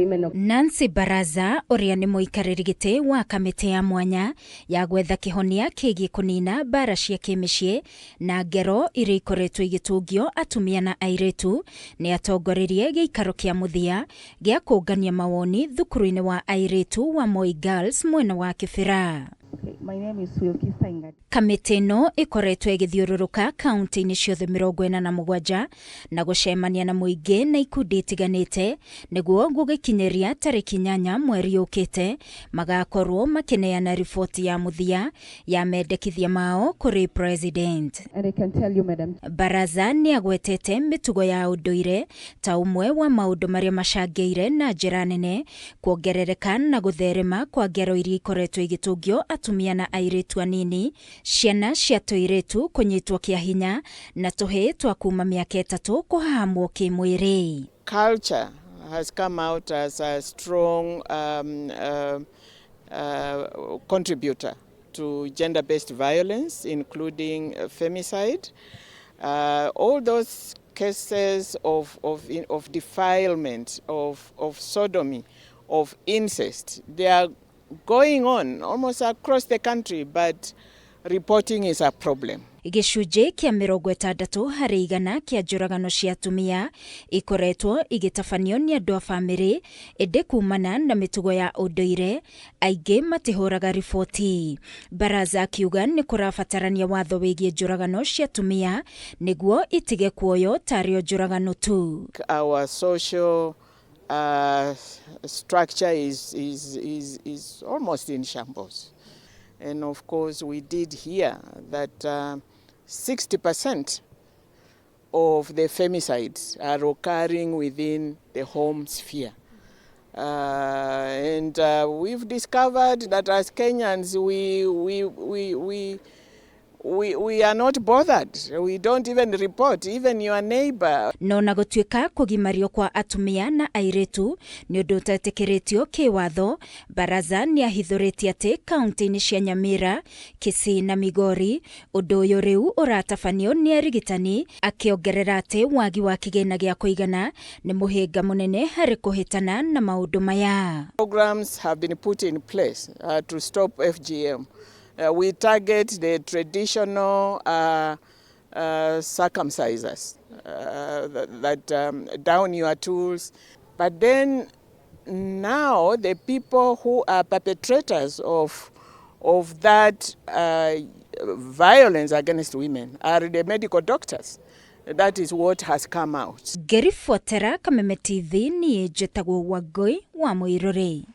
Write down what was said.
Nancy Baraza uria ni muikariri giti wa kamiti ya mwanya ya gwetha kihonia kigie kunina mbara cia KIMICII na ngero iria ikoretwo igitungio atumia na airitu ni atongoririe giikaro kia muthia gia kuungania mawoni thukuru-ini wa airitu wa Moi Girls mwena wa KIBERA. My name is Kamiti no ikoretwo igithiururuka kaunti-ini ciothe 47 na gucemania na muingi na ikundi itiganite niguo gugikinyeria tariki 8 mweri ukite magakorwo makineana riboti ya muthia ya mendekithia mao kuri president. And I can tell you, Madam, Baraza ni agwetete mitugo ya unduire ta umwe wa maundu maria macangeire na njira nene kuongerereka na gutherema kwa ngero iria ikoretwo igitungio atumia na airitu anini, ciana cia tuiritu kunyitwo kia hinya na tuhi twa kuma miaka 3 kuhahamwo kimwiri. Culture has come out as a strong contributor to gender-based violence, including femicide. All those cases of defilement, of sodomy, of incest, they are going on almost across the country, but reporting is a problem. Gicunji kia 60 hari igana kia njuragano cia atumia ikoretwo igitabanio ni andu a family indi kumana na mitugo ya unduire aingi matihuraga riboti. Baraza kiuga ni kurabatarania watho wigie njuragano cia atumia niguo itige kuoyo tario njuragano tu. Our social structure is almost in shambles. And of course, we did hear that 60% of the femicides are occurring within the home sphere. And we've discovered that as Kenyans, we are not bothered. We don't even report, even your neighbor. No na gutuika kugimario kwa atumia na airitu ni undu utetikiritio kiwatho. Baraza ni ahithuritie ati kaunti-ini cia Nyamira, Kisii na Migori undu uyu riu uratabanio ni arigitani, akiongerera ati wagi wa kigina gia kuigana ni muhinga munene hari kuhitana na maundu maya. Programs have been put in place to stop FGM. We target the traditional circumcisers that down your tools. But then now the people who are perpetrators of that violence against women are the medical doctors. That is what has come out. Ngerifuatera Kameme TV ni njitagwo Wangui wa Muiruri.